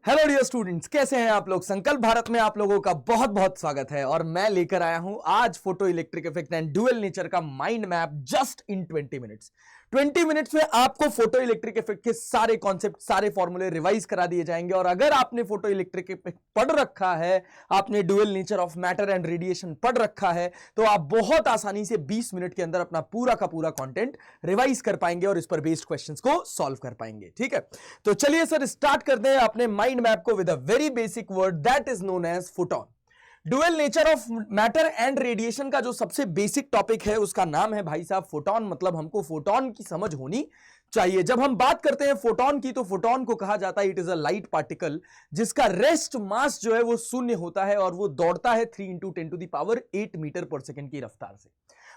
Hello dear students, कैसे हैं आप लोग। संकल्प भारत में आप लोगों का बहुत बहुत स्वागत है और मैं लेकर आया हूं आज photoelectric effect and dual nature का mind map just in 20 minutes. 20 minutes में आपको फोटो इलेक्ट्रिक इफेक्ट के सारे कॉन्सेप्ट, सारे फॉर्मूले रिवाइज करा दिए जाएंगे। और अगर आपने फोटो इलेक्ट्रिक इफेक्ट पढ़ रखा है, आपने dual nature of matter and radiation पढ़ रखा है, तो आप बहुत आसानी से 20 मिनट के अंदर अपना पूरा का पूरा कंटेंट रिवाइज कर पाएंगे और इस पर बेस्ड क्वेश्चंस को सॉल्व कर पाएंगे। ठीक है, तो चलिए सर स्टार्ट करते हैं अपने माइंड मैप को with a very basic word that is known as photon. Dual nature of matter and radiation का जो सबसे बेसिक टॉपिक है उसका नाम है भाई साहब फोटोन। मतलब हमको फोटोन की समझ होनी चाहिए। जब हम बात करते हैं फोटोन की, तो फोटोन को कहा जाता है it is a light particle जिसका रेस्ट मास जो है वो शून्य होता है और वो दौड़ता है 3 into 10 to the power 8 metre पर सेकेंड की रफ्तार से।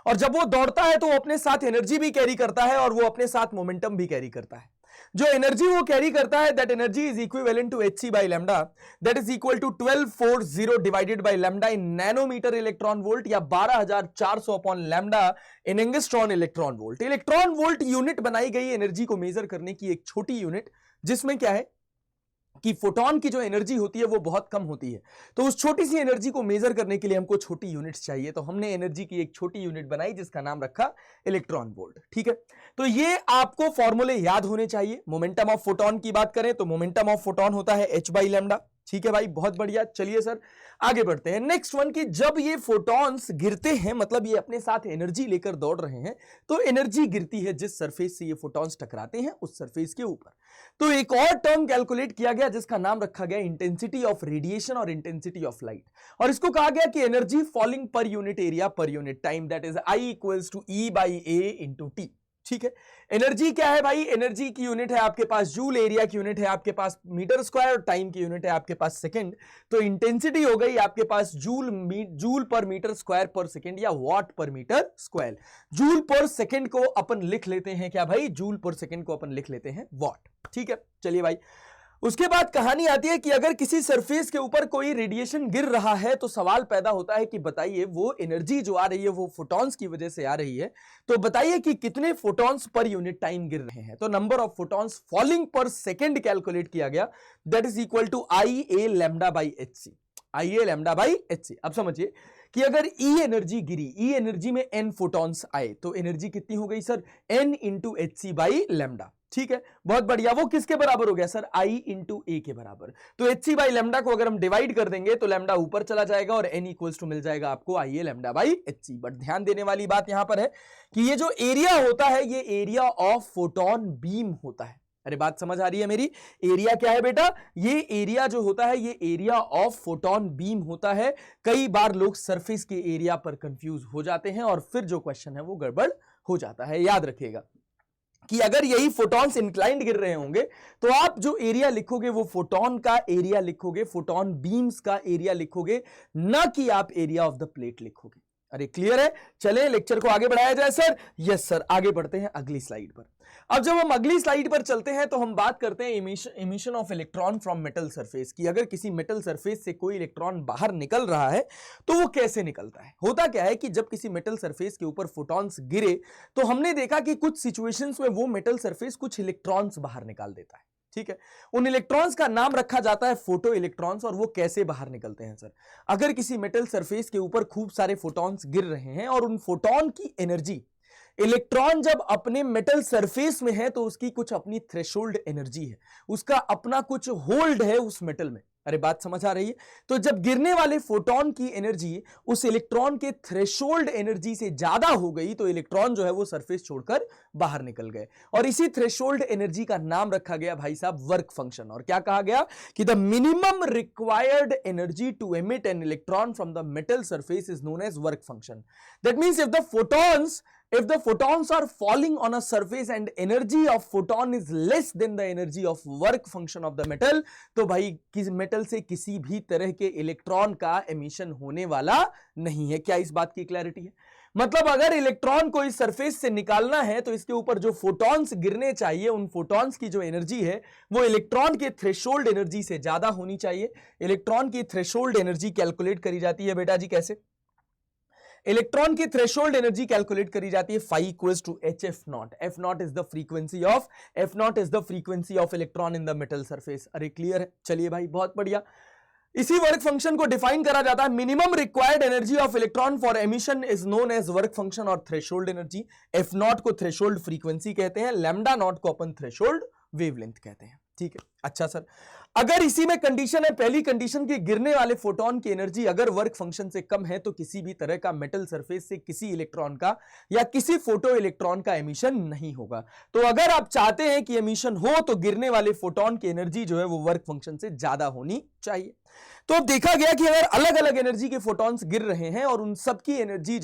और जब वो दौड़ता है तो वो अपने साथ एनर्जी भी कैरी करता है और वो अपने साथ मोमेंटम भी कैरी करता है। जो एनर्जी वो कैरी करता है, that energy is equivalent to hc by lambda, that is equal to 1240 divided by lambda in nanometre electron volt या 12400 upon lambda in angstrom electron volt. Electron volt unit बनाई गई energy को major करने की एक छोटी यूनिट, जिसमें क्या है कि फोटोन की जो एनर्जी होती है वो बहुत कम होती है। तो उस छोटी सी एनर्जी को मेजर करने के लिए हमको छोटी यूनिट्स चाहिए, तो हमने एनर्जी की एक छोटी यूनिट बनाई जिसका नाम रखा इलेक्ट्रॉन वोल्ट। ठीक है, तो ये आपको फॉर्मूले याद होने चाहिए। मोमेंटम ऑफ फोटोन की बात करें तो मोमेंटम ऑफ फोटोन होता है h बाई लैम्डा। ठीक है भाई, बहुत बढ़िया। चलिए सर आगे बढ़ते हैं। नेक्स्ट वन की जब ये फोटॉन्स गिरते हैं, मतलब ये अपने साथ एनर्जी लेकर दौड़ रहे हैं, तो एनर्जी गिरती है जिस सरफेस से ये फोटॉन्स टकराते हैं उस सरफेस के ऊपर। तो एक और टर्म कैलकुलेट किया गया जिसका नाम रखा गया इंटेंसिटी ऑफ रेडिएशन और इंटेंसिटी ऑफ लाइट। और इसको कहा गया कि energy falling per unit area per unit time, that is I equals to E by A into T। ठीक है, एनर्जी क्या है भाई? एनर्जी की यूनिट है आपके पास जूल, एरिया की यूनिट है आपके पास मीटर स्क्वायर और टाइम की यूनिट है आपके पास सेकंड। तो इंटेंसिटी हो गई आपके पास joule per metre square per second या watt per metre square. Joule per second को अपन लिख लेते हैं क्या भाई? जूल पर सेकंड को अपन लिख लेते हैं वॉट। ठीक है, चलिए भाई। उसके बाद कहानी आती है कि अगर किसी सरफेस के ऊपर कोई रेडिएशन गिर रहा है तो सवाल पैदा होता है कि बताइए वो एनर्जी जो आ रही है वो फोटॉन्स की वजह से आ रही है, तो बताइए कि कितने फोटॉन्स पर यूनिट टाइम गिर रहे हैं। तो number of photons falling per second calculate किया गया, that is equal to IA lambda by HC। IA lambda by HC। अब समझिए कि अगर E एनर्जी गिरी, E एनर्जी में N फोटॉन्स आए, तो एनर्जी कितनी हो गई sir? N into HC by lambda. ठीक है, बहुत बढ़िया। वो किसके बराबर हो गया सर? I इंटू A के बराबर। तो HC बाई लैम्डा को अगर हम डिवाइड कर देंगे तो लैम्डा ऊपर चला जाएगा और N इक्वल्स टू मिल जाएगा आपको IA lambda by HC। But ध्यान देने वाली बात यहां पर है कि ये जो एरिया होता है ये एरिया ऑफ फोटोन बीम होता है। अरे बात समझ आ रही है मेरी? एरिया क्या है बेटा? ये एरिया जो होता है ये एरिया ऑफ फोटोन बीम होता है। कई बार लोग सरफेस के एरिया पर कंफ्यूज हो जाते हैं और फिर जो क्वेश्चन है वो गड़बड़ हो जाता है। याद रखिएगा कि अगर यही फोटॉन्स इंक्लाइंड गिर रहे होंगे तो आप जो एरिया लिखोगे वो फोटोन का एरिया लिखोगे, फोटोन बीम्स का एरिया लिखोगे, ना कि आप एरिया ऑफ द प्लेट लिखोगे। अरे क्लियर है? चले लेक्चर को आगे बढ़ाया जाए सर। यस सर, आगे बढ़ते हैं अगली स्लाइड पर। अब जब हम अगली स्लाइड पर चलते हैं तो हम बात करते हैं emission of electron from metal surface की। अगर किसी मेटल सरफेस से कोई इलेक्ट्रॉन बाहर निकल रहा है तो वो कैसे निकलता है? होता क्या है कि जब किसी मेटल सरफेस के ऊपर फोटॉन्स गिरे तो हमने देखा कि कुछ सिचुएशंस में वो मेटल सरफेस कुछ इलेक्ट्रॉन्स बाहर निकाल देता है। ठीक है, उन इलेक्ट्रॉन्स का नाम रखा जाता है फोटो इलेक्ट्रॉन्स। और वो कैसे बाहर निकलते हैं सर? अगर किसी मेटल सरफेस के ऊपर खूब सारे फोटॉन्स गिर रहे हैं और उन फोटॉन की एनर्जी, इलेक्ट्रॉन जब अपने मेटल सरफेस में है तो उसकी कुछ अपनी थ्रेशोल्ड एनर्जी है, उसका अपना कुछ होल्ड है उस मेटल में। अरे बात समझ आ रही है? तो जब गिरने वाले फोटोन की एनर्जी उस इलेक्ट्रॉन के थ्रेशोल्ड एनर्जी से ज्यादा हो गई तो इलेक्ट्रॉन जो है वो सरफेस छोड़कर बाहर निकल गए। और इसी थ्रेशोल्ड एनर्जी का नाम रखा गया भाई साहब वर्क फंक्शन। और क्या कहा गया कि the minimum required energy to emit an electron from the metal surface is known as work function. That means if the photons are falling on a surface and energy of photon is less than the energy of work function of the metal, तो भाई किस metal से किसी भी तरह के electron का emission होने वाला नहीं है। क्या इस बात की क्लैरिटी है? मतलब अगर इलेक्ट्रॉन को इस सरफेस से निकालना है तो इसके ऊपर जो फोटॉन्स गिरने चाहिए उन फोटॉन्स की जो एनर्जी है वो इलेक्ट्रॉन के थ्रेशोल्ड एनर्जी से ज्यादा होनी चाहिए। इलेक्ट्रॉन की थ्रेशोल्ड एनर्जी कैलकुलेट करी जाती है बेटा जी कैसे? इलेक्ट्रॉन की थ्रेशोल्ड एनर्जी कैलकुलेट करी जाती है phi equals to hf naught. f naught is the frequency of electron in the metal surface. अरे क्लियर है? चलिए भाई बहुत बढ़िया. इसी वर्क फंक्शन को डिफाइन करा जाता है minimum required energy of electron for emission is known as work function और थ्रेशोल्ड एनर्जी. एफ नॉट को थ्रेशोल्ड फ्रीक्वेंसी कहते हैं, लैम्डा नॉट को अपन थ्रेशोल्ड वेवलेंथ कहते हैं. ठीक है, अच्छा सर, अगर इसी में कंडीशन है, पहली कंडीशन की गिरने वाले फोटोन की एनर्जी अगर वर्क फंक्शन से कम है तो किसी भी तरह का मेटल सरफेस से किसी इलेक्ट्रॉन का या किसी फोटो इलेक्ट्रॉन का एमिशन नहीं होगा. तो अगर आप चाहते हैं कि एमिशन हो तो गिरने वाले फोटोन की एनर्जी जो है वो वर्क फंक्शन से ज्यादा होनी चाहिए. तो अब देखा गया कि अगर अलग अलग एनर्जी के फोटॉन्स गिर रहे हैं और उन सब की एनर्जी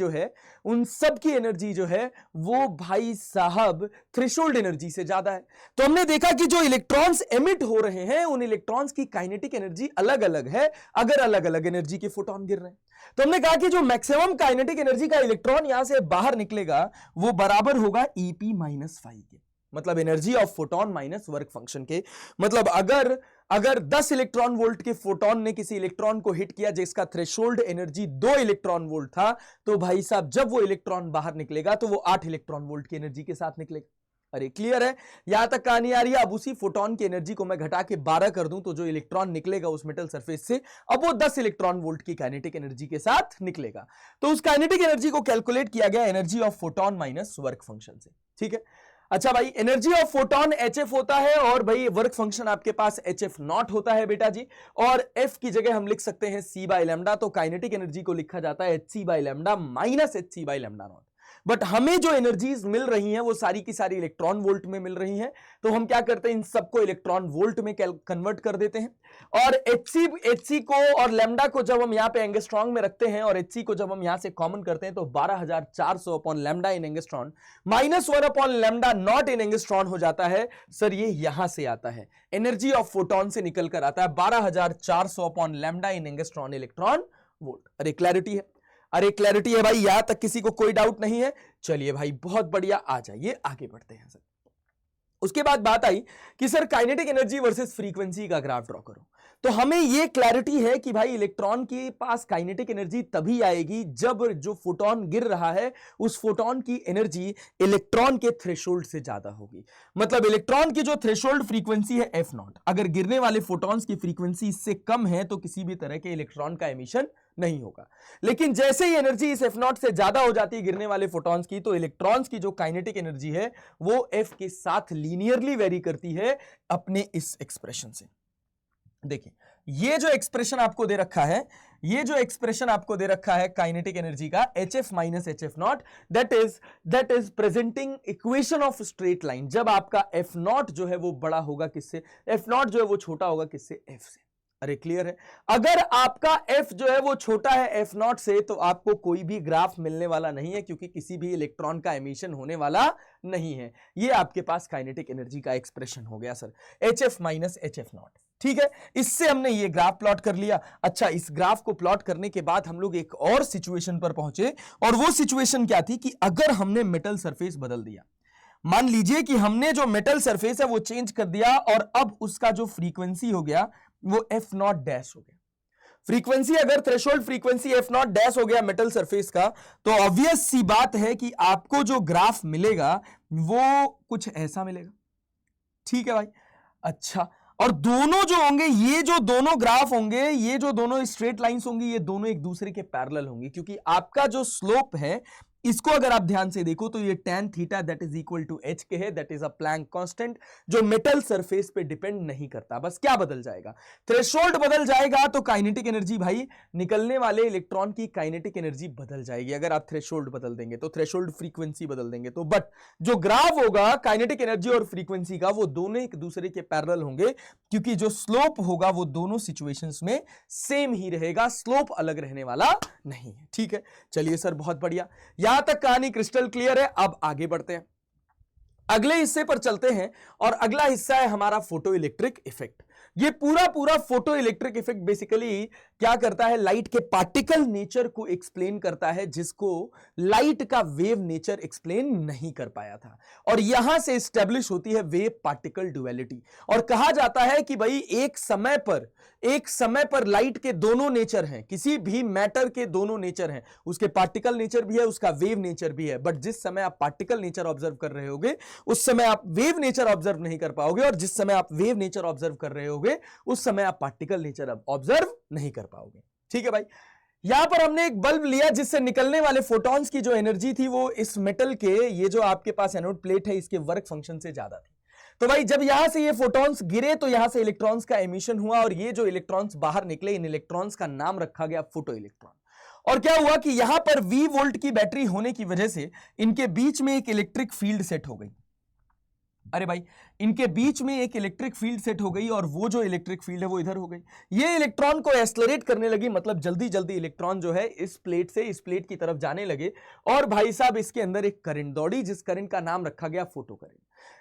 जो है वो भाई साहब थ्रेशोल्ड एनर्जी से ज्यादा है, तो हमने देखा कि जो इलेक्ट्रॉन्स एमिट हो रहे हैं उन इलेक्ट्रॉन्स की काइनेटिक एनर्जी अलग अलग है अगर अलग अलग एनर्जी के फोटॉन गिर रहे हैं. तो हमने कहा कि जो मैक्सिमम काइनेटिक एनर्जी का इलेक्ट्रॉन यहां से बाहर निकलेगा वो बराबर होगा EP माइनस फाइव के, मतलब energy of photon minus work function के. मतलब अगर 10 इलेक्ट्रॉन वोल्ट के फोटोन ने किसी इलेक्ट्रॉन को हिट किया जिसका थ्रेशोल्ड एनर्जी 2 इलेक्ट्रॉन वोल्ट था, तो भाई साहब जब वो इलेक्ट्रॉन बाहर निकलेगा तो वो 8 इलेक्ट्रॉन वोल्ट की एनर्जी के साथ निकलेगा. अरे क्लियर है? यहां तक कहानी आ रही है. अब उसी फोटोन की एनर्जी को मैं घटा के 12 कर दूं तो जो इलेक्ट्रॉन निकलेगा उस मेटल सरफेस से अब वो 10 इलेक्ट्रॉन वोल्ट की काइनेटिक एनर्जी के साथ निकलेगा. तो उस काइनेटिक एनर्जी को कैलकुलेट किया गया energy of photon minus work function से. ठीक है, अच्छा भाई, एनर्जी ऑफ फोटोन HF होता है और भाई वर्क फंक्शन आपके पास HF नॉट होता है बेटा जी, और F की जगह हम लिख सकते हैं C बाय लैम्डा. तो काइनेटिक एनर्जी को लिखा जाता है HC by lambda minus HC by lambda naught. But हमें जो एनर्जीज मिल रही हैं वो सारी की सारी इलेक्ट्रॉन वोल्ट में मिल रही हैं, तो हम क्या करते हैं इन सबको इलेक्ट्रॉन वोल्ट में कन्वर्ट कर देते हैं. और HC को और लैम्डा को जब हम यहां पे एंगस्ट्रॉन में रखते हैं और HC को जब हम यहां से कॉमन करते हैं तो 12400 upon lambda in angstrom minus 1 upon lambda not in angstrom हो जाता है. सर ये यहां से आता है, एनर्जी ऑफ फोटोन से निकल कर आता है 12400 upon lambda in angstrom electron volt. अरे क्लैरिटी है? अरे क्लैरिटी है भाई, यहां तक किसी को कोई डाउट नहीं है? चलिए भाई बहुत बढ़िया, आ जाइए आगे बढ़ते हैं सर. उसके बाद बात आई कि sir kinetic energy versus frequency का ग्राफ ड्रॉ करो. तो हमें यह क्लैरिटी है कि भाई इलेक्ट्रॉन के पास काइनेटिक एनर्जी तभी आएगी जब जो फोटोन गिर रहा है उस फोटोन की एनर्जी इलेक्ट्रॉन के थ्रेशोल्ड से ज्यादा होगी. मतलब इलेक्ट्रॉन की जो थ्रेशोल्ड फ्रीक्वेंसी है F नॉट, अगर गिरने वाले फोटॉन्स की फ्रीक्वेंसी इससे कम है तो किसी भी तरह के इलेक्ट्रॉन का एमिशन नहीं होगा. लेकिन जैसे ही एनर्जी इस F नॉट से ज्यादा हो जाती है गिरने वाले फोटॉन्स की, तो इलेक्ट्रॉन्स की जो काइनेटिक एनर्जी है वो F के साथ लीनियरली वेरी करती है अपने इस एक्सप्रेशन से. देखिए ये जो एक्सप्रेशन आपको दे रखा है काइनेटिक एनर्जी का HF minus HF not, that is presenting equation of straight line. जब आपका F नॉट जो है वो बड़ा होगा किससे, F नॉट जो है वो छोटा होगा किससे, F से. अरे क्लियर है? अगर आपका F जो है वो छोटा है F नॉट से तो आपको कोई भी ग्राफ मिलने वाला नहीं है क्योंकि किसी भी इलेक्ट्रॉन का एमिशन होने वाला नहीं है. ये आपके पास काइनेटिक एनर्जी का एक्सप्रेशन हो गया sir, HF minus HF not. ठीक है, इससे हमने ये ग्राफ प्लॉट कर लिया. अच्छा, इस ग्राफ को प्लॉट करने के बाद हम लोग एक और सिचुएशन पर पहुंचे, और वो सिचुएशन क्या थी कि अगर हमने मेटल सरफेस बदल दिया, मान लीजिए कि हमने जो मेटल सरफेस है वो चेंज कर दिया और अब उसका जो फ्रीक्वेंसी हो गया वो F नॉट डैश हो गया. फ्रीक्वेंसी अगर threshold frequency F not dash हो गया मेटल सरफेस का, तो ऑब्वियस सी बात है कि आपको जो ग्राफ मिलेगा वो कुछ ऐसा मिलेगा. ठीक है भाई? अच्छा, और दोनों जो होंगे, ये जो दोनों ग्राफ होंगे, ये जो दोनों स्ट्रेट लाइंस होंगी, ये दोनों एक दूसरे के पैरेलल होंगी क्योंकि आपका जो स्लोप है इसको अगर आप ध्यान से देखो तो ये tan theta that is equal to h के है, that is a Planck constant जो मेटल सरफेस पे डिपेंड नहीं करता. बस क्या बदल जाएगा, थ्रेशोल्ड बदल जाएगा तो काइनेटिक एनर्जी, भाई निकलने वाले इलेक्ट्रॉन की काइनेटिक एनर्जी बदल जाएगी. अगर आप थ्रेशोल्ड बदल देंगे तो थ्रेशोल्ड फ्रीक्वेंसी बदल देंगे तो, बट जो ग्राफ होगा काइनेटिक एनर्जी और फ्रीक्वेंसी का वो दोनों एक दूसरे के पैरेलल होंगे क्योंकि जो स्लोप होगा वो दोनों सिचुएशंस में सेम ही रहेगा, स्लोप अलग रहने वाला नहीं है. ठीक है, चलिए सर बहुत बढ़िया, यहां तक कहानी क्रिस्टल क्लियर है. अब आगे बढ़ते हैं, अगले हिस्से पर चलते हैं और अगला हिस्सा है हमारा फोटो इलेक्ट्रिक इफेक्ट. ये पूरा पूरा फोटो इलेक्ट्रिक इफेक्ट बेसिकली क्या करता है, लाइट के पार्टिकल नेचर को एक्सप्लेन करता है, जिसको लाइट का वेव नेचर एक्सप्लेन नहीं कर पाया था। और यहां से एस्टेब्लिश होती है वेव पार्टिकल ड्युअलिटी। और कहा जाता है कि भाई एक समय पर लाइट के दोनों नेचर हैं, किसी भी मैटर के दोनों नेचर हैं, उसके पार्टिकल नेचर भी है, उसका वेव नेचर भी है। बट जिस समय आप पार्टिकल नेचर ऑब्जर्व कर रहे होगे उस समय आप वेव नेचर ऑब्जर्व नहीं कर पाओगे, और जिस समय आप वेव नेचर ऑब्जर्व कर रहे होगे उस समय आप पार्टिकल नेचर ऑब्जर्व नहीं कर पाओगे। ठीक है भाई, यहां पर हमने एक बल्ब लिया जिससे निकलने वाले फोटॉन्स की जो एनर्जी थी वो इस मेटल के, ये जो आपके पास एनोड प्लेट है, इसके वर्क फंक्शन से ज्यादा थी। तो भाई जब यहां से ये फोटॉन्स गिरे तो यहां से इलेक्ट्रॉन्स का एमिशन हुआ, और ये जो इलेक्ट्रॉन्स बाहर निकले, इन इलेक्ट्रॉन्स का नाम रखा गया फोटो इलेक्ट्रॉन। और क्या हुआ कि यहां पर V वोल्ट की बैटरी होने की वजह से इनके बीच में एक इलेक्ट्रिक फील्ड सेट हो गई। अरे भाई, इनके बीच में एक इलेक्ट्रिक फील्ड सेट हो गई, और वो जो इलेक्ट्रिक फील्ड है वो इधर हो गई। ये इलेक्ट्रॉन को एक्सेलरेट करने लगी, मतलब जल्दी जल्दी इलेक्ट्रॉन जो है इस प्लेट से इस प्लेट की तरफ जाने लगे। और भाई साहब इसके अंदर एक करंट दौड़ी, जिस करंट का नाम रखा गया फोटो करंट।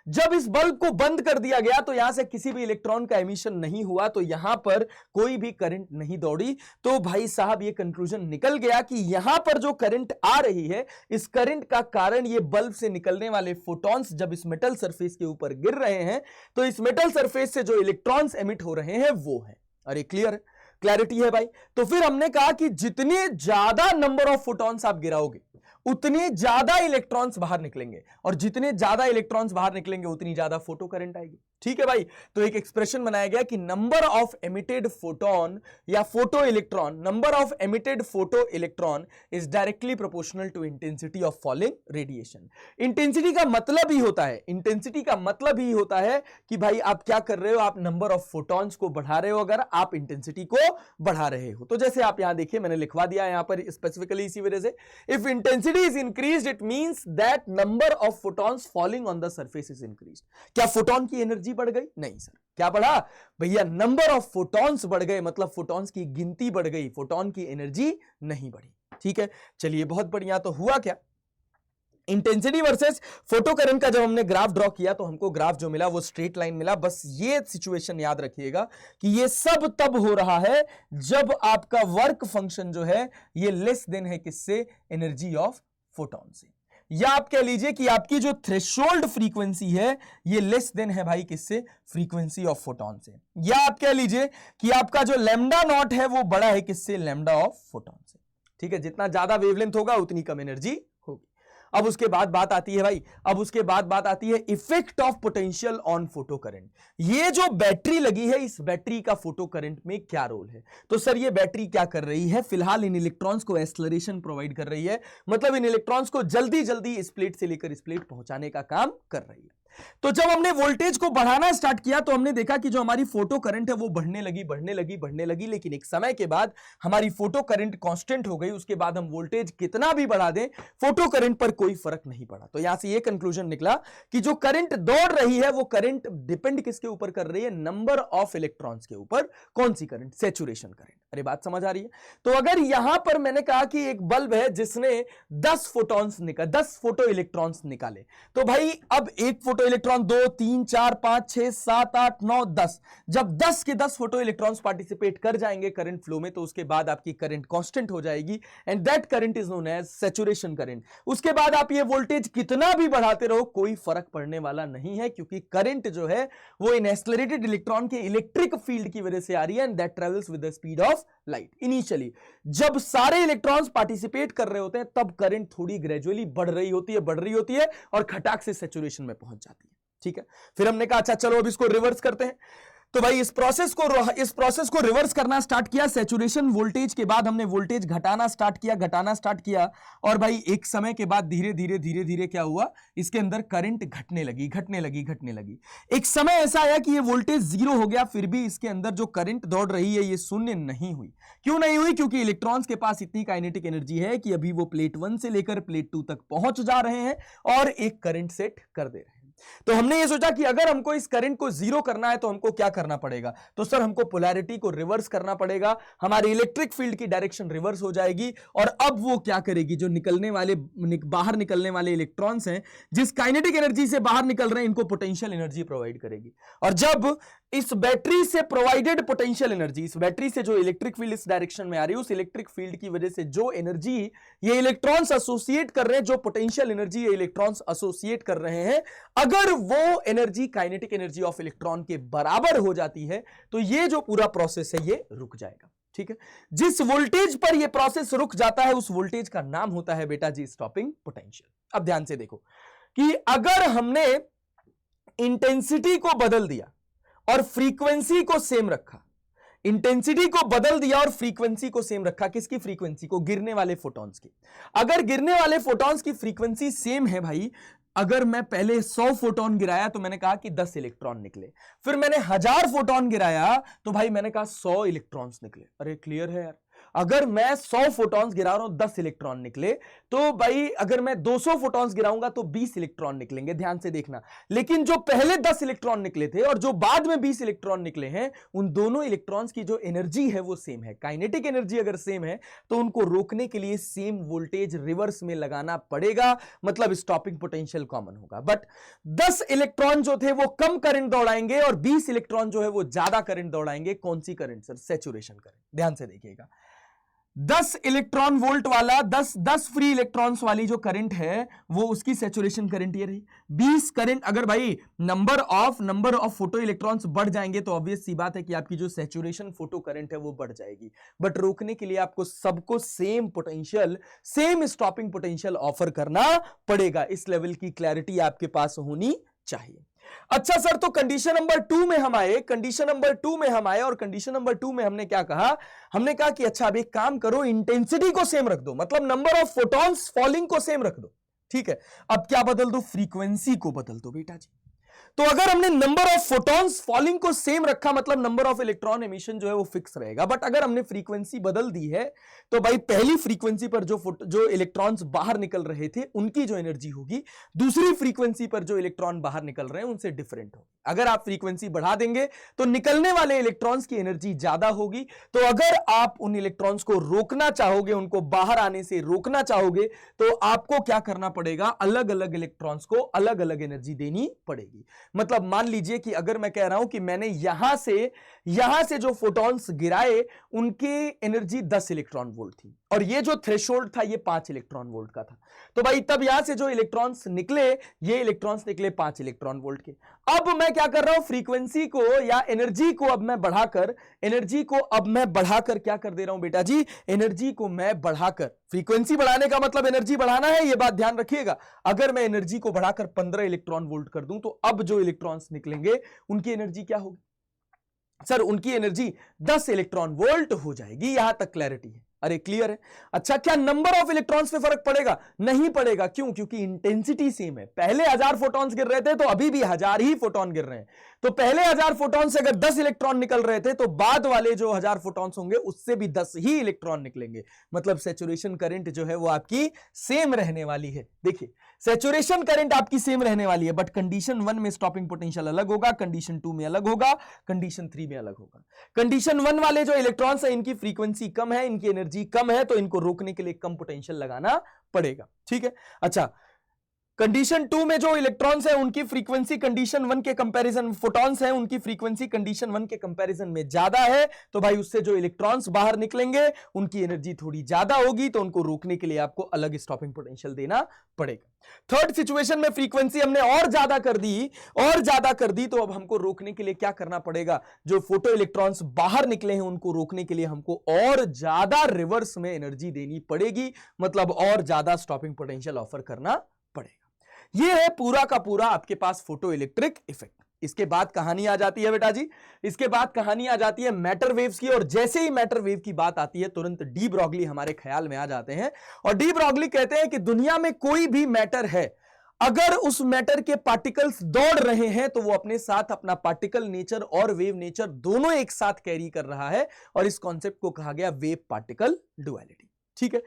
जब इस बल्ब को बंद कर दिया गया तो यहां से किसी भी इलेक्ट्रॉन का एमिशन नहीं हुआ, तो यहां पर कोई भी करंट नहीं दौड़ी। तो भाई साहब ये कंक्लूजन निकल गया कि यहां पर जो करंट आ रही है, इस करंट का कारण ये बल्ब से निकलने वाले फोटॉन्स जब इस मेटल सरफेस के ऊपर गिर रहे हैं, तो इस मेटल सरफेस से जो इलेक्ट्रॉन्स एमिट हो रहे हैं वो है। अरे क्लियर है, क्लैरिटी है भाई। तो फिर हमने कहा कि जितने ज्यादा नंबर ऑफ फोटॉन्स आप गिराओगे उतने ज्यादा इलेक्ट्रॉन्स बाहर निकलेंगे, और जितने ज्यादा इलेक्ट्रॉन्स बाहर निकलेंगे उतनी ज्यादा फोटो करंट आएगी। ठीक है भाई, तो एक एक्सप्रेशन बनाया गया कि नंबर ऑफ एमिटेड फोटोन या photo electron, number of emitted photo electron is directly proportional to intensity of falling radiation. Intensity का मतलब ही होता है, इंटेंसिटी का मतलब ही होता है कि भाई आप क्या कर रहे हो, आप नंबर ऑफ फोटॉन्स को बढ़ा रहे हो अगर आप इंटेंसिटी को बढ़ा रहे हो। तो जैसे आप यहां देखिए, मैंने लिखवा दिया यहां पर स्पेसिफिकली इसी वजह से, if intensity is increased it means that number of photons falling on the surface is increased। क्या फोटोन की एनर्जी बढ़ गई? नहीं सर। क्या बढ़ा भैया? नंबर ऑफ फोटॉन्स बढ़ गए, मतलब फोटॉन्स की गिनती बढ़ गई, फोटोन की एनर्जी नहीं बढ़ी। ठीक है, चलिए बहुत बढ़िया। तो हुआ क्या, इंटेंसिटी वर्सेस फोटो करंट का जब हमने ग्राफ ड्रॉ किया तो हमको ग्राफ जो मिला वो स्ट्रेट लाइन मिला। बस ये सिचुएशन याद रखिएगा कि ये सब तब हो रहा है जब आपका वर्क फंक्शन जो है ये लेस देन है किससे? एनर्जी ऑफ फोटॉन से। या आप कह लीजिए कि आपकी जो थ्रेशोल्ड फ्रीक्वेंसी है ये लेस देन है भाई किससे? फ्रीक्वेंसी ऑफ फोटॉन से। या आप कह लीजिए कि आपका जो लैम्डा नॉट है वो बड़ा है किससे? लैम्डा ऑफ फोटॉन से। ठीक है, जितना ज्यादा वेवलेंथ होगा उतनी कम एनर्जी होगी। अब उसके बाद बात आती है भाई, अब उसके बाद बात आती है effect of potential on photo current. ये जो बैटरी लगी है, इस बैटरी का फोटो करंट में क्या रोल है? तो सर ये बैटरी क्या कर रही है? फिलहाल इन इलेक्ट्रॉन्स को एक्सेलरेशन प्रोवाइड कर रही है, मतलब इन इलेक्ट्रॉन्स को जल्दी जल्दी इस प्लेट से लेकर इस प्लेट पहुंचाने का काम कर रही है। तो जब हमने वोल्टेज को बढ़ाना स्टार्ट किया तो हमने देखा कि जो हमारी फोटो करंट है वो बढ़ने लगी, लेकिन एक समय के बाद हमारी फोटो करंट कांस्टेंट हो गई। उसके बाद हम वोल्टेज कितना भी बढ़ा दें, फोटो करंट पर कोई फर्क नहीं पड़ा। तो यहां से ये कंक्लूजन निकला कि जो करंट दौड़ रही है वो करंट डिपेंड किसके ऊपर कर रही है? नंबर ऑफ इलेक्ट्रॉन्स के ऊपर। कौन सी करंट? Saturation current. अरे बात समझ आ रही है? तो अगर यहां पर मैंने कहा कि एक बल्ब है जिसने 10 फोटो इलेक्ट्रॉन्स निकाले, तो भाई अब एक फोटो इलेक्ट्रॉन 2 3 4 5 6 7 8 9 10, जब 10 के 10 फोटो इलेक्ट्रॉन्स पार्टिसिपेट कर जाएंगे करंट फ्लो में, तो उसके बाद आपकी करंट कांस्टेंट हो जाएगी, and that current is known as saturation current. उसके बाद आप ये वोल्टेज कितना भी बढ़ाते रहो कोई फर्क पड़ने वाला नहीं है, क्योंकि करंट जो है वो इन एक्सेलरेटेड इलेक्ट्रॉन के इलेक्ट्रिक फील्ड की वजह से आ रही है, and that travels with the speed of light. Initially जब सारे इलेक्ट्रॉन्स पार्टिसिपेट कर रहे होते हैं तब करंट थोड़ी ग्रेजुअली बढ़ रही होती है और खटाक से सैचुरेशन में पहुंच जाती है। ठीक है, फिर हमने कहा अच्छा चलो अब इसको रिवर्स करते हैं। तो भाई इस प्रोसेस को रिवर्स करना स्टार्ट किया। सैचुरेशन वोल्टेज के बाद हमने वोल्टेज घटाना स्टार्ट किया, और भाई एक समय के बाद धीरे धीरे क्या हुआ, इसके अंदर करंट घटने लगी। एक समय ऐसा आया कि ये वोल्टेज 0 हो गया, फिर भी इसके अंदर जो करंट दौड़ रही है ये शून्य नहीं हुई। क्यों नहीं हुई? क्योंकि इलेक्ट्रॉन्स के पास इतनी काइनेटिक एनर्जी है कि अभी वो प्लेट 1 से लेकर प्लेट 2 तक पहुंच जा रहे हैं और एक करंट सेट कर दे रहे हैं। तो हमने ये सोचा कि अगर हमको इस करंट को 0 करना है तो हमको क्या करना पड़ेगा? तो सर हमको पोलैरिटी को रिवर्स करना पड़ेगा, हमारी इलेक्ट्रिक फील्ड की डायरेक्शन रिवर्स हो जाएगी, और अब वो क्या करेगी? जो बाहर निकलने वाले इलेक्ट्रॉन्स हैं, जिस काइनेटिक एनर्जी से बाहर निकल रहे हैं, इनको पोटेंशियल एनर्जी प्रोवाइड करेगी। और जब इस बैटरी से प्रोवाइडेड पोटेंशियल एनर्जी, इस बैटरी से जो इलेक्ट्रिक फील्ड इस डायरेक्शन में आ रही है, उस इलेक्ट्रिक फील्ड की वजह से जो एनर्जी ये इलेक्ट्रॉन्स एसोसिएट कर रहे हैं, जो पोटेंशियल एनर्जी ये इलेक्ट्रॉन्स एसोसिएट कर रहे हैं, अगर वो energy kinetic energy of electron के बराबर हो जाती है तो ये जो पूरा प्रोसेस है ये रुक जाएगा। ठीक है, जिस वोल्टेज पर यह प्रोसेस रुक जाता है उस वोल्टेज का नाम होता है बेटा जी स्टॉपिंग पोटेंशियल। अब ध्यान से देखो कि अगर हमने इंटेंसिटी को बदल दिया और फ्रीक्वेंसी को सेम रखा, इंटेंसिटी को बदल दिया और फ्रीक्वेंसी को सेम रखा, किसकी फ्रीक्वेंसी को? गिरने वाले फोटॉन्स की। अगर गिरने वाले फोटॉन्स की फ्रीक्वेंसी सेम है भाई, अगर मैं पहले 100 फोटोन गिराया तो मैंने कहा कि 10 इलेक्ट्रॉन निकले, फिर मैंने 1000 फोटोन गिराया तो भाई मैंने कहा 100 इलेक्ट्रॉन्स निकले। अरे क्लियर है यार, अगर मैं 100 फोटॉन्स गिरा रहा हूं 10 इलेक्ट्रॉन निकले, तो भाई अगर मैं 200 फोटॉन्स गिराऊंगा तो 20 इलेक्ट्रॉन निकलेंगे। ध्यान से देखना, लेकिन जो पहले 10 इलेक्ट्रॉन निकले थे और जो बाद में 20 इलेक्ट्रॉन निकले हैं, उन दोनों इलेक्ट्रॉन्स की जो एनर्जी है वो सेम है। काइनेटिक एनर्जी अगर सेम है तो उनको रोकने के लिए सेम वोल्टेज रिवर्स में लगाना पड़ेगा, मतलब स्टॉपिंग पोटेंशियल कॉमन होगा। बट 10 इलेक्ट्रॉन जो थे वो कम करंट दौड़ाएंगे और 20 इलेक्ट्रॉन जो है वो ज्यादा करंट दौड़ाएंगे। कौन सी करंट सर? Saturation current. ध्यान से देखिएगा, 10 इलेक्ट्रॉन वोल्ट वाला 10 फ्री इलेक्ट्रॉन्स वाली जो करंट है वो उसकी सैचुरेशन करंट ये रही। 20 करंट, अगर भाई नंबर ऑफ फोटो इलेक्ट्रॉन्स बढ़ जाएंगे तो ऑब्वियस सी बात है कि आपकी जो सैचुरेशन फोटो करंट है वो बढ़ जाएगी। बट रोकने के लिए आपको सबको same potential, same stopping potential offer करना पड़ेगा। इस लेवल की क्लैरिटी आपके पास होनी चाहिए। अच्छा सर, तो कंडीशन नंबर 2 में हम आए, कंडीशन नंबर 2 में हम आए और कंडीशन नंबर 2 में हमने क्या कहा? हमने कहा कि अच्छा अब एक काम करो, इंटेंसिटी को सेम रख दो, मतलब नंबर ऑफ फोटॉन्स फॉलिंग को सेम रख दो। ठीक है, अब क्या बदल दो? फ्रीक्वेंसी को बदल दो बेटा जी। तो अगर हमने नंबर ऑफ फोटॉन्स फॉलिंग को सेम रखा, मतलब नंबर ऑफ इलेक्ट्रॉन एमिशन जो है वो फिक्स रहेगा। बट अगर हमने फ्रीक्वेंसी बदल दी है तो भाई पहली फ्रीक्वेंसी पर जो इलेक्ट्रॉन्स बाहर निकल रहे थे उनकी जो एनर्जी होगी, दूसरी फ्रीक्वेंसी पर जो इलेक्ट्रॉन बाहर निकल रहे हैं उनसे डिफरेंट होगी। अगर आप फ्रीक्वेंसी बढ़ा देंगे तो निकलने वाले इलेक्ट्रॉन्स की एनर्जी ज्यादा होगी। तो अगर आप उन इलेक्ट्रॉन्स को रोकना चाहोगे, उनको बाहर आने से रोकना चाहोगे, तो आपको क्या करना पड़ेगा? अलग अलग इलेक्ट्रॉन्स को अलग अलग एनर्जी देनी पड़ेगी। मतलब मान लीजिए कि अगर मैं कह रहा हूं कि मैंने यहां से जो फोटॉन्स गिराए उनकी एनर्जी 10 इलेक्ट्रॉन वोल्ट थी और ये जो थ्रेशोल्ड था ये 5 इलेक्ट्रॉन वोल्ट का था, तो भाई तब यहां से जो इलेक्ट्रॉन्स निकले, ये इलेक्ट्रॉन्स निकले 5 इलेक्ट्रॉन वोल्ट के। अब मैं क्या कर रहा हूं? फ्रीक्वेंसी को या एनर्जी को अब मैं बढ़ाकर क्या कर दे रहा हूं बेटा जी? एनर्जी को मैं बढ़ाकर, फ्रीक्वेंसी बढ़ाने का मतलब एनर्जी बढ़ाना है, यह बात ध्यान रखिएगा। अगर मैं एनर्जी को बढ़ाकर 15 इलेक्ट्रॉन वोल्ट कर दूं तो अब जो इलेक्ट्रॉन्स निकलेंगे उनकी एनर्जी क्या होगी सर? उनकी एनर्जी 10 इलेक्ट्रॉन वोल्ट हो जाएगी। यहां तक क्लैरिटी है? अरे क्लियर है। अच्छा, क्या नंबर ऑफ इलेक्ट्रॉन्स पे फर्क पड़ेगा? नहीं पड़ेगा। क्यों? क्योंकि इंटेंसिटी सेम है। पहले 1000 फोटॉन्स गिर रहे थे तो अभी भी 1000 ही फोटॉन गिर रहे हैं। तो पहले 1000 फोटॉन से अगर 10 इलेक्ट्रॉन निकल रहे थे तो बाद वाले जो 1000 फोटॉन्स होंगे उससे भी 10 ही इलेक्ट्रॉन निकलेंगे। मतलब सैचुरेशन करंट जो है वो आपकी सेम रहने वाली है। देखिए, सैचुरेशन करंट आपकी सेम रहने वाली है, बट कंडीशन 1 में स्टॉपिंग पोटेंशियल अलग होगा, कंडीशन 2 में अलग होगा, कंडीशन 3 में अलग होगा। कंडीशन 1 वाले जो इलेक्ट्रॉन्स है इनकी फ्रीक्वेंसी कम है, इनकी एनर्जी कम है, तो इनको रोकने के लिए कम पोटेंशियल लगाना पड़ेगा। ठीक है। अच्छा, कंडीशन 2 में जो इलेक्ट्रॉन्स हैं उनकी फ्रीक्वेंसी कंडीशन 1 के कंपैरिजन, फोटॉन्स हैं उनकी फ्रीक्वेंसी कंडीशन 1 के कंपैरिजन में ज्यादा है, तो भाई उससे जो इलेक्ट्रॉन्स बाहर निकलेंगे उनकी एनर्जी थोड़ी ज्यादा होगी, तो उनको रोकने के लिए आपको अलग स्टॉपिंग पोटेंशियल देना पड़ेगा। थर्ड सिचुएशन में फ्रीक्वेंसी हमने और ज्यादा कर दी, तो अब हमको रोकने के लिए क्या करना पड़ेगा? जो फोटो इलेक्ट्रॉन्स बाहर निकले हैं उनको रोकने के लिए हमको और ज्यादा रिवर्स में एनर्जी देनी पड़ेगी, मतलब और ज्यादा स्टॉपिंग पोटेंशियल ऑफर करना पड़ेगा। यह है पूरा का पूरा आपके पास फोटो इलेक्ट्रिक इफेक्ट। इसके बाद कहानी आ जाती है बेटा जी, इसके बाद कहानी आ जाती है मैटर वेव्स की, और जैसे ही मैटर वेव की बात आती है तुरंत डी ब्रॉगली हमारे ख्याल में आ जाते हैं। और डी ब्रॉगली कहते हैं कि दुनिया में कोई भी मैटर है, अगर उस मैटर के पार्टिकल्स दौड़ रहे हैं तो वो अपने साथ अपना पार्टिकल नेचर और वेव नेचर दोनों एक साथ कैरी कर रहा है, और इस कॉन्सेप्ट को कहा गया वेव पार्टिकल डुअलिटी। ठीक है,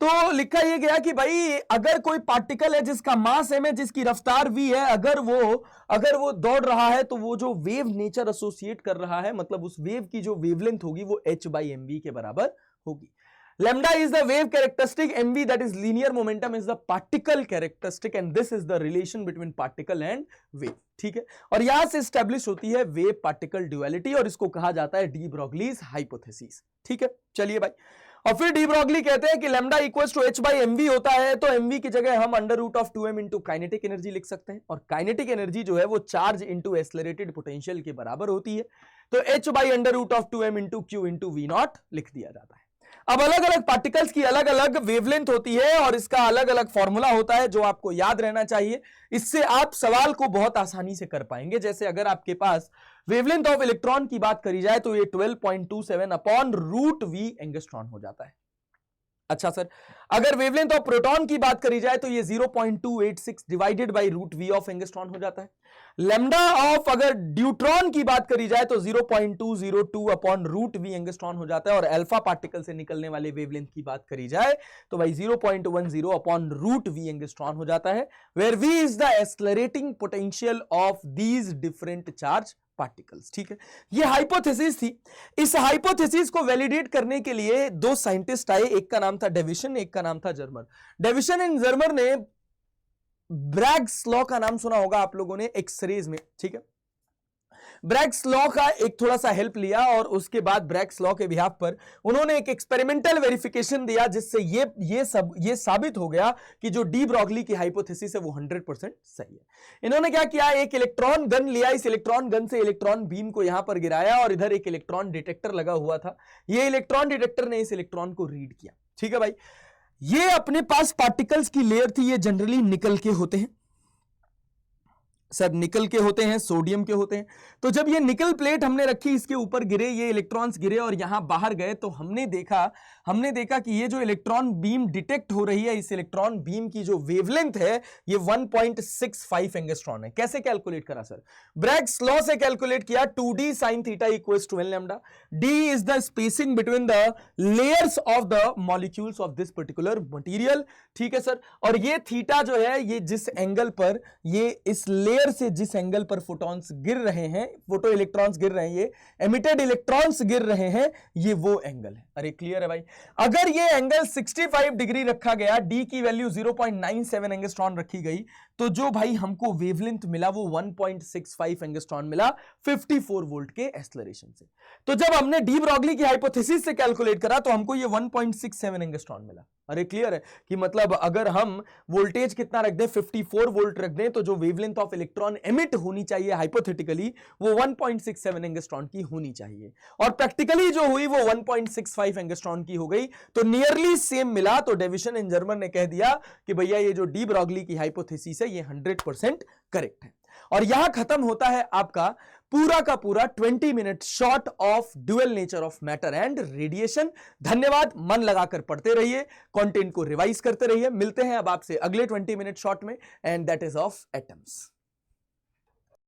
तो लिखा यह गया कि भाई अगर कोई पार्टिकल है जिसका मास m है, जिसकी रफ्तार v है, अगर वो दौड़ रहा है तो वो जो वेव नेचर एसोसिएट कर रहा है, मतलब उस वेव की जो वेवलेंथ होगी वो h/mv के बराबर होगी। lambda is the wave characteristic, mv that is linear momentum is the particle characteristic and this is the relation between particle and wave. ठीक है, और यहां से एस्टैब्लिश होती है वेव पार्टिकल ड्युअलिटी और इसको कहा जाता है डी ब्रॉगलीज हाइपोथेसिस. ठीक है, चलिए भाई, और फिर डी ब्रॉगली कहते हैं कि lambda equals to h by m v होता है, तो एमवी की जगह हम under root of 2m into kinetic energy लिख सकते हैं, और काइनेटिक एनर्जी जो है वो चार्ज इंटू एक्सेलरेटेड पोटेंशियल के बराबर होती है, तो h by under root of 2m into q into v naught लिख दिया जाता है. अब अलग अलग पार्टिकल्स की अलग अलग वेवलेंथ होती है और इसका अलग अलग फॉर्मूला होता है जो आपको याद रहना चाहिए. इससे आप सवाल को बहुत आसानी से कर पाएंगे. जैसे अगर आपके पास वेवलेंथ ऑफ इलेक्ट्रॉन की बात करी जाए तो ये 12.27 अपॉन रूट वी एंगस्ट्रॉन हो जाता है. अच्छा सर, अगर वेवलेंथ ऑफ प्रोटॉन की बात करी जाए तो ये 0.286 divided by root v of angstrom हो जाता है. लैम्डा ऑफ अगर ड्यूट्रॉन की बात करी जाए तो 0.202 अपॉन रूट वी एंगस्ट्रॉन हो जाता है, और अल्फा पार्टिकल से निकलने वाले वेवलेंथ की बात करी जाए तो भाई 0.10 अपॉन रूट वी एंगस्ट्रॉन हो जाता है, where v is the accelerating potential of these different charge particles. ठीक है, ये हाइपोथेसिस थी. इस हाइपोथेसिस को वैलिडेट करने के लिए दो साइंटिस्ट आए, एक का नाम था डेविसन, एक का नाम था जर्मर. डेविसन एंड जर्मर ने ब्रैग्स लॉ का नाम सुना होगा आप लोगों ने एक्सरेज में. ठीक है, ब्रैग्स लॉ का एक थोड़ा सा हेल्प लिया और उसके बाद ब्रैग्स लॉ के बिहाफ पर उन्होंने एक एक्सपेरिमेंटल वेरिफिकेशन दिया जिससे ये साबित हो गया कि जो डी ब्रॉगली की हाइपोथेसिस है वो 100% सही है. इन्होंने क्या किया, एक इलेक्ट्रॉन गन लिया, इस इलेक्ट्रॉन गन से इलेक्ट्रॉन बीम को यहां पर गिराया और इधर एक इलेक्ट्रॉन डिटेक्टर लगा हुआ था. ये इलेक्ट्रॉन डिटेक्टर ने इस इलेक्ट्रॉन को रीड किया. ठीक है भाई, ये अपने पास पार्टिकल्स की लेयर थी, ये जनरली निकल के होते हैं सर, निकल के होते हैं, सोडियम के होते हैं. तो जब ये निकल प्लेट हमने रखी, इसके ऊपर गिरे, ये इलेक्ट्रॉन्स गिरे और यहां बाहर गए, तो हमने देखा कि ये जो इलेक्ट्रॉन बीम डिटेक्ट हो रही है, इस इलेक्ट्रॉन बीम की जो वेवलेंथ है ये 1.65 एंगस्ट्रॉन है. कैसे कैलकुलेट करा सर? ब्रैग्स लॉ से कैलकुलेट किया. 2d sin theta equals to 1 lambda. d is the spacing between the layers of the molecules of this particular material. ठीक है सर, और ये थीटा जो है, ये जिस एंगल पर, ये इस लेयर से जिस एंगल पर फोटॉन्स गिर रहे हैं, फोटो इलेक्ट्रॉन्स गिर रहे हैं, ये एमिटेड इलेक्ट्रॉन्स गिर रहे हैं, ये वो एंगल है. अरे क्लियर है भाई? अगर ये एंगल 65 डिग्री रखा गया, डी की वैल्यू 0.97 एंगस्ट्रॉन रखी गई, तो जो भाई हमको वेवलेंथ मिला वो 1.65 एंगस्ट्रॉन मिला 54 वोल्ट के एक्सेलरेशन से. तो जब हमने डी ब्रॉगली की हाइपोथेसिस से कैलकुलेट करा तो हमको ये 1.67 एंगस्ट्रॉन मिला. अरे क्लियर है कि मतलब अगर हम वोल्टेज कितना रख दें, 54 वोल्ट रख दें, तो जो वेवलेंथ ऑफ इलेक्ट्रॉन एमिट होनी चाहिए हाइपोथेटिकली वो 1.67 एंगस्ट्रॉन की होनी चाहिए, और प्रैक्टिकली जो हुई वो 1.65 एंगस्ट्रॉन की हो गई. तो नियरली सेम मिला. तो डेविसन एंड जर्मर ने कह दिया कि भैया ये जो डी ब्रॉगली की हाइपोथेसिस है ये 100% करेक्ट है. और यहां खत्म होता है आपका पूरा का पूरा 20 minute short of dual nature of matter and radiation. धन्यवाद, मन लगाकर पढ़ते रहिए, कंटेंट को रिवाइज करते रहिए. मिलते हैं अब आपसे अगले 20 मिनट शॉर्ट में, and that is of atoms.